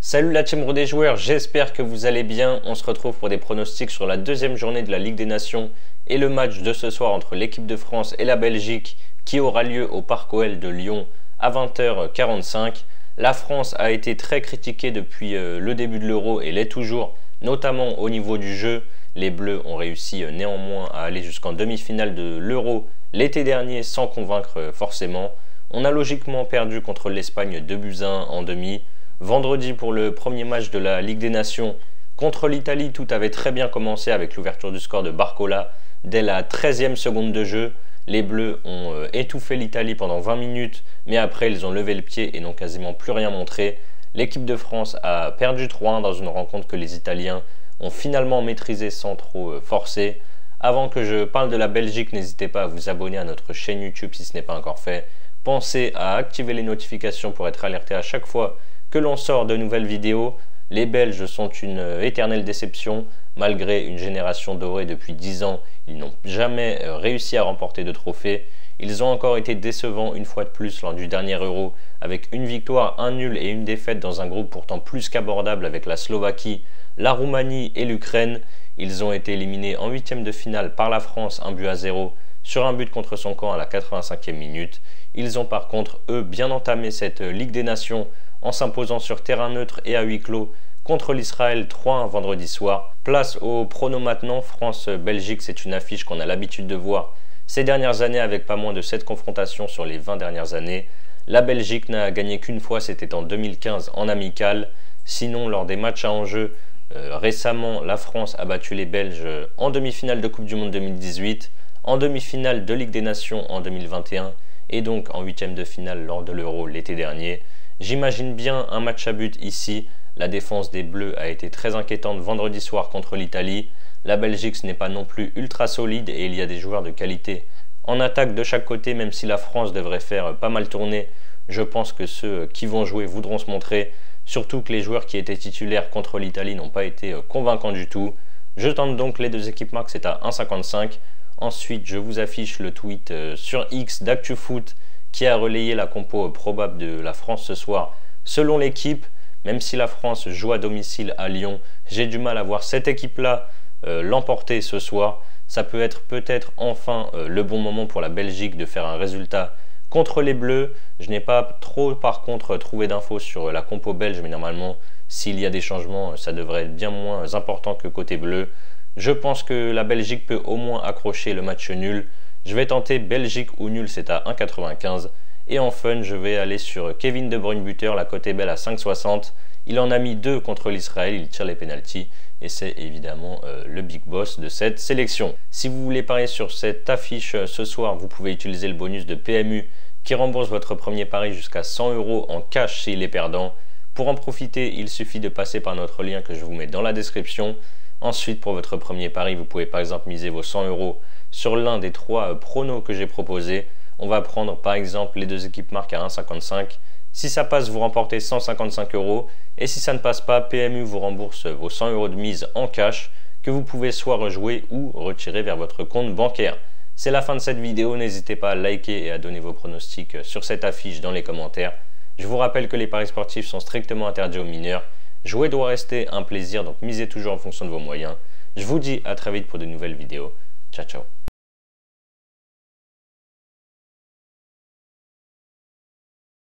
Salut la team des joueurs, j'espère que vous allez bien. On se retrouve pour des pronostics sur la deuxième journée de la Ligue des Nations et le match de ce soir entre l'équipe de France et la Belgique qui aura lieu au Parc OL de Lyon à 20h45. La France a été très critiquée depuis le début de l'Euro et l'est toujours, notamment au niveau du jeu. Les Bleus ont réussi néanmoins à aller jusqu'en demi-finale de l'Euro l'été dernier sans convaincre forcément. On a logiquement perdu contre l'Espagne 2-1 en demi. Vendredi, pour le premier match de la Ligue des Nations contre l'Italie, tout avait très bien commencé avec l'ouverture du score de Barcola. Dès la 13e seconde de jeu, les Bleus ont étouffé l'Italie pendant 20 minutes, mais après ils ont levé le pied et n'ont quasiment plus rien montré. L'équipe de France a perdu 3-1 dans une rencontre que les Italiens ont finalement maîtrisée sans trop forcer. Avant que je parle de la Belgique, n'hésitez pas à vous abonner à notre chaîne YouTube si ce n'est pas encore fait. Pensez à activer les notifications pour être alerté à chaque fois que l'on sort de nouvelles vidéos. Les Belges sont une éternelle déception. Malgré une génération dorée depuis 10 ans, ils n'ont jamais réussi à remporter de trophée. Ils ont encore été décevants une fois de plus lors du dernier Euro, avec une victoire, un nul et une défaite dans un groupe pourtant plus qu'abordable avec la Slovaquie, la Roumanie et l'Ukraine. Ils ont été éliminés en huitième de finale par la France 1-0 sur un but contre son camp à la 85e minute. Ils ont par contre, eux, bien entamé cette Ligue des Nations en s'imposant sur terrain neutre et à huis clos contre l'Israël 3-1 vendredi soir. Place au prono maintenant. France-Belgique, c'est une affiche qu'on a l'habitude de voir ces dernières années avec pas moins de 7 confrontations sur les 20 dernières années. La Belgique n'a gagné qu'une fois, c'était en 2015 en amical. Sinon, lors des matchs à enjeu, récemment, la France a battu les Belges en demi-finale de Coupe du Monde 2018, en demi-finale de Ligue des Nations en 2021 et donc en huitième de finale lors de l'Euro l'été dernier. J'imagine bien un match à but ici. La défense des Bleus a été très inquiétante vendredi soir contre l'Italie. La Belgique, ce n'est pas non plus ultra solide et il y a des joueurs de qualité en attaque de chaque côté, même si la France devrait faire pas mal tourner. Je pense que ceux qui vont jouer voudront se montrer, surtout que les joueurs qui étaient titulaires contre l'Italie n'ont pas été convaincants du tout. Je tente donc les deux équipes marques, c'est à 1,55. Ensuite, je vous affiche le tweet sur X d'ActuFoot qui a relayé la compo probable de la France ce soir. Selon l'équipe, même si la France joue à domicile à Lyon, j'ai du mal à voir cette équipe-là l'emporter ce soir. Ça peut être peut-être enfin le bon moment pour la Belgique de faire un résultat contre les Bleus. Je n'ai pas trop par contre trouvé d'infos sur la compo belge, mais normalement s'il y a des changements, ça devrait être bien moins important que côté bleu. Je pense que la Belgique peut au moins accrocher le match nul. Je vais tenter Belgique ou nul, c'est à 1,95. Et en fun, je vais aller sur Kevin De Bruyne buteur, la cote est belle à 5,60. Il en a mis 2 contre l'Israël, il tire les pénaltys et c'est évidemment le big boss de cette sélection. Si vous voulez parier sur cette affiche ce soir, vous pouvez utiliser le bonus de PMU qui rembourse votre premier pari jusqu'à 100 € en cash s'il est perdant. Pour en profiter, il suffit de passer par notre lien que je vous mets dans la description. Ensuite, pour votre premier pari, vous pouvez par exemple miser vos 100 € sur l'un des 3 pronos que j'ai proposés. On va prendre par exemple les deux équipes marques à 1,55. Si ça passe, vous remportez 155 € et si ça ne passe pas, PMU vous rembourse vos 100 € de mise en cash que vous pouvez soit rejouer ou retirer vers votre compte bancaire. C'est la fin de cette vidéo, n'hésitez pas à liker et à donner vos pronostics sur cette affiche dans les commentaires. Je vous rappelle que les paris sportifs sont strictement interdits aux mineurs. Jouer doit rester un plaisir, donc misez toujours en fonction de vos moyens. Je vous dis à très vite pour de nouvelles vidéos. Ciao ciao.